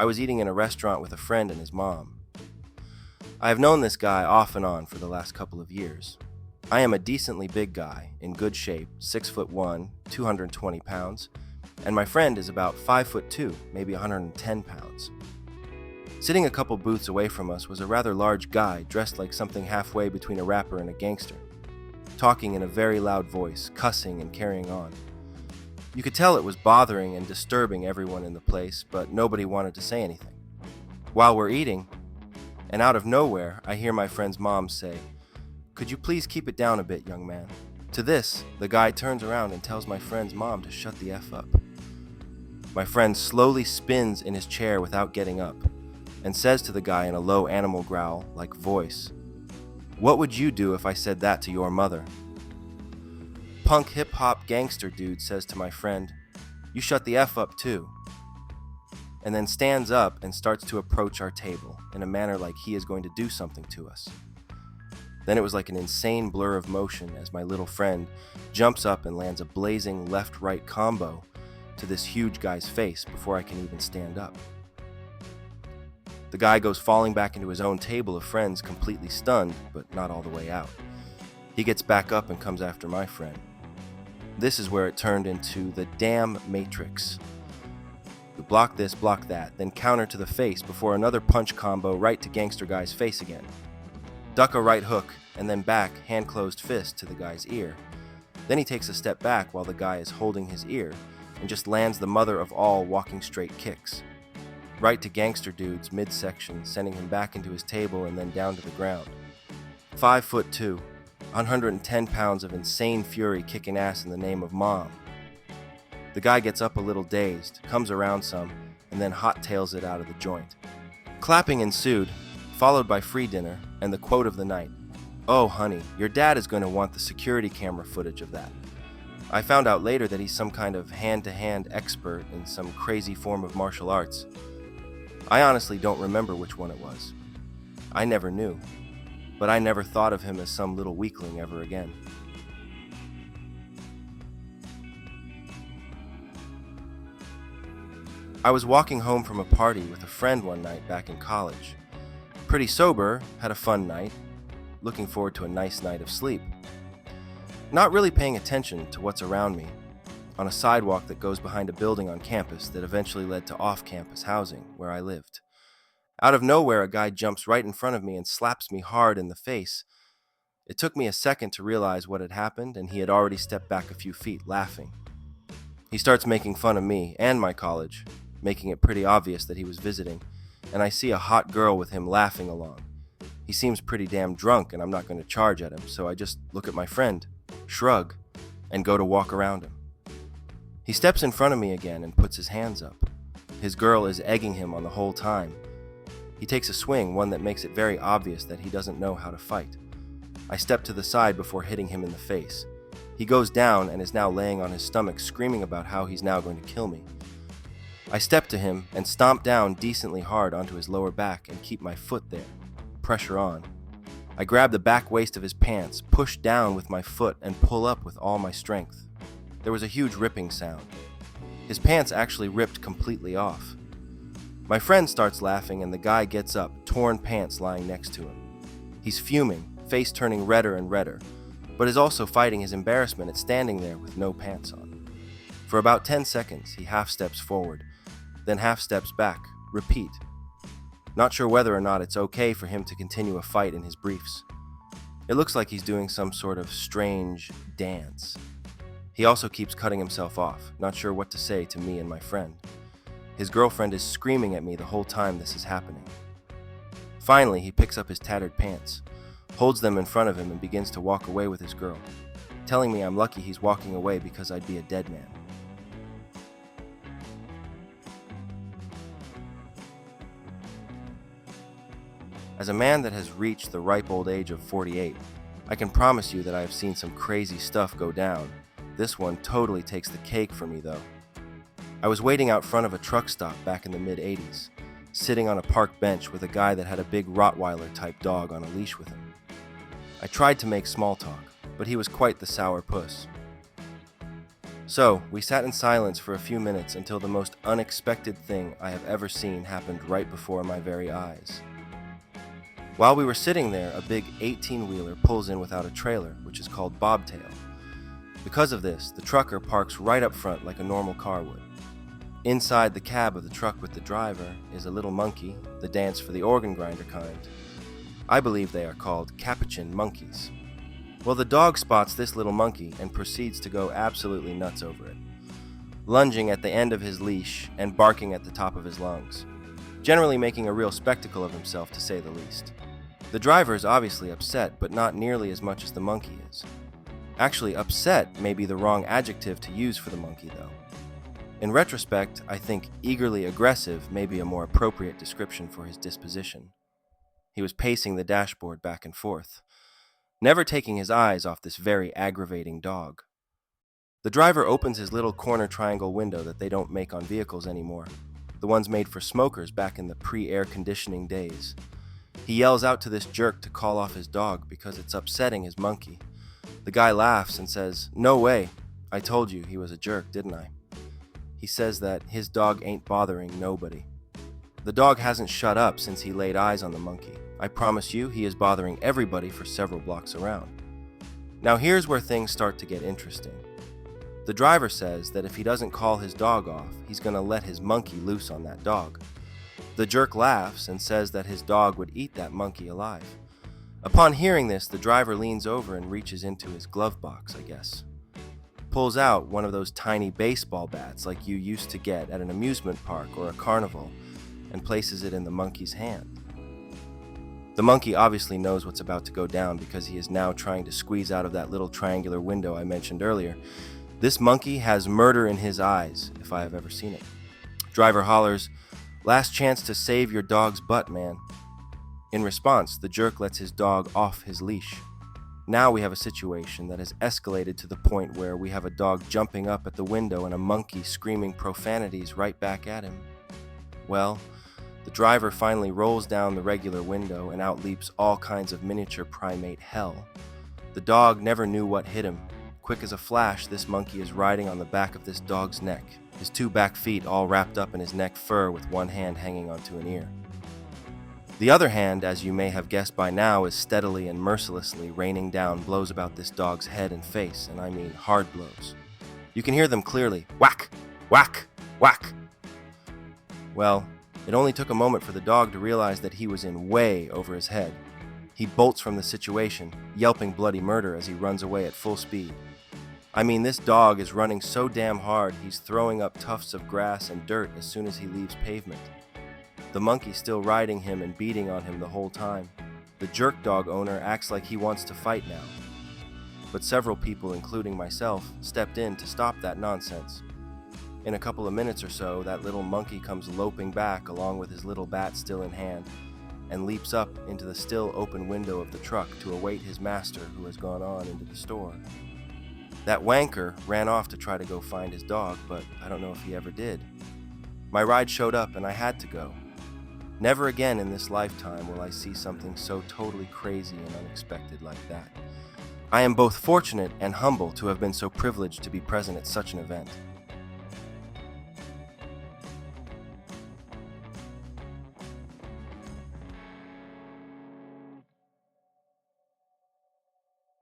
I was eating in a restaurant with a friend and his mom. I have known this guy off and on for the last couple of years. I am a decently big guy, in good shape, 6'1", 220 pounds, and my friend is about 5'2", maybe 110 pounds. Sitting a couple booths away from us was a rather large guy dressed like something halfway between a rapper and a gangster, talking in a very loud voice, cussing and carrying on. You could tell it was bothering and disturbing everyone in the place, but nobody wanted to say anything. While we're eating, and out of nowhere, I hear my friend's mom say, "Could you please keep it down a bit, young man?" To this, the guy turns around and tells my friend's mom to shut the F up. My friend slowly spins in his chair without getting up, and says to the guy in a low animal growl-like voice, "What would you do if I said that to your mother?" Punk hip-hop gangster dude says to my friend, "You shut the F up too," and then stands up and starts to approach our table in a manner like he is going to do something to us. Then it was like an insane blur of motion as my little friend jumps up and lands a blazing left-right combo to this huge guy's face before I can even stand up. The guy goes falling back into his own table of friends completely stunned, but not all the way out. He gets back up and comes after my friend. This is where it turned into the damn Matrix. You block this, block that, then counter to the face before another punch combo right to gangster guy's face again. Duck a right hook, and then back, hand-closed fist to the guy's ear. Then he takes a step back while the guy is holding his ear, and just lands the mother of all walking straight kicks. Right to gangster dude's midsection, sending him back into his table and then down to the ground. 5'2", 110 pounds of insane fury kicking ass in the name of mom. The guy gets up a little dazed, comes around some, and then hot tails it out of the joint. Clapping ensued, followed by free dinner and the quote of the night, "Oh honey, your dad is going to want the security camera footage of that." I found out later that he's some kind of hand-to-hand expert in some crazy form of martial arts. I honestly don't remember which one it was. I never knew, but I never thought of him as some little weakling ever again. I was walking home from a party with a friend one night back in college. Pretty sober, had a fun night, looking forward to a nice night of sleep. Not really paying attention to what's around me, on a sidewalk that goes behind a building on campus that eventually led to off-campus housing where I lived. Out of nowhere, a guy jumps right in front of me and slaps me hard in the face. It took me a second to realize what had happened, and he had already stepped back a few feet, laughing. He starts making fun of me and my college, making it pretty obvious that he was visiting, and I see a hot girl with him laughing along. He seems pretty damn drunk, and I'm not going to charge at him, so I just look at my friend, shrug, and go to walk around him. He steps in front of me again and puts his hands up. His girl is egging him on the whole time. He takes a swing, one that makes it very obvious that he doesn't know how to fight. I step to the side before hitting him in the face. He goes down and is now laying on his stomach, screaming about how he's now going to kill me. I step to him and stomp down decently hard onto his lower back and keep my foot there, pressure on. I grab the back waist of his pants, push down with my foot, and pull up with all my strength. There was a huge ripping sound. His pants actually ripped completely off. My friend starts laughing and the guy gets up, torn pants lying next to him. He's fuming, face turning redder and redder, but is also fighting his embarrassment at standing there with no pants on. For about 10 seconds, he half steps forward, then half steps back, repeat. Not sure whether or not it's okay for him to continue a fight in his briefs. It looks like he's doing some sort of strange dance. He also keeps cutting himself off, not sure what to say to me and my friend. His girlfriend is screaming at me the whole time this is happening. Finally, he picks up his tattered pants, holds them in front of him, and begins to walk away with his girl, telling me I'm lucky he's walking away because I'd be a dead man. As a man that has reached the ripe old age of 48, I can promise you that I have seen some crazy stuff go down. This one totally takes the cake for me though. I was waiting out front of a truck stop back in the mid-80s, sitting on a park bench with a guy that had a big Rottweiler-type dog on a leash with him. I tried to make small talk, but he was quite the sour puss. So, we sat in silence for a few minutes until the most unexpected thing I have ever seen happened right before my very eyes. While we were sitting there, a big 18-wheeler pulls in without a trailer, which is called bobtail. Because of this, the trucker parks right up front like a normal car would. Inside the cab of the truck with the driver is a little monkey, the dance for the organ grinder kind. I believe they are called capuchin monkeys. Well, the dog spots this little monkey and proceeds to go absolutely nuts over it, lunging at the end of his leash and barking at the top of his lungs, generally making a real spectacle of himself, to say the least. The driver is obviously upset, but not nearly as much as the monkey is. Actually, upset may be the wrong adjective to use for the monkey, though. In retrospect, I think eagerly aggressive may be a more appropriate description for his disposition. He was pacing the dashboard back and forth, never taking his eyes off this very aggravating dog. The driver opens his little corner triangle window that they don't make on vehicles anymore, the ones made for smokers back in the pre-air conditioning days. He yells out to this jerk to call off his dog because it's upsetting his monkey. The guy laughs and says, "No way, I told you he was a jerk, didn't I?" He says that his dog ain't bothering nobody. The dog hasn't shut up since he laid eyes on the monkey. I promise you, he is bothering everybody for several blocks around. Now here's where things start to get interesting. The driver says that if he doesn't call his dog off, he's going to let his monkey loose on that dog. The jerk laughs and says that his dog would eat that monkey alive. Upon hearing this, the driver leans over and reaches into his glove box, I guess. Pulls out one of those tiny baseball bats like you used to get at an amusement park or a carnival and places it in the monkey's hand. The monkey obviously knows what's about to go down because he is now trying to squeeze out of that little triangular window I mentioned earlier. This monkey has murder in his eyes, if I have ever seen it. Driver hollers, "Last chance to save your dog's butt, man." In response, the jerk lets his dog off his leash. Now we have a situation that has escalated to the point where we have a dog jumping up at the window and a monkey screaming profanities right back at him. Well, the driver finally rolls down the regular window and out leaps all kinds of miniature primate hell. The dog never knew what hit him. Quick as a flash, this monkey is riding on the back of this dog's neck, his two back feet all wrapped up in his neck fur with one hand hanging onto an ear. The other hand, as you may have guessed by now, is steadily and mercilessly raining down blows about this dog's head and face, and I mean hard blows. You can hear them clearly. Whack! Whack! Whack! Well, it only took a moment for the dog to realize that he was in way over his head. He bolts from the situation, yelping bloody murder as he runs away at full speed. I mean, this dog is running so damn hard he's throwing up tufts of grass and dirt as soon as he leaves pavement. The monkey's still riding him and beating on him the whole time. The jerk dog owner acts like he wants to fight now. But several people, including myself, stepped in to stop that nonsense. In a couple of minutes or so, that little monkey comes loping back along with his little bat still in hand and leaps up into the still open window of the truck to await his master, who has gone on into the store. That wanker ran off to try to go find his dog, but I don't know if he ever did. My ride showed up and I had to go. Never again in this lifetime will I see something so totally crazy and unexpected like that. I am both fortunate and humble to have been so privileged to be present at such an event.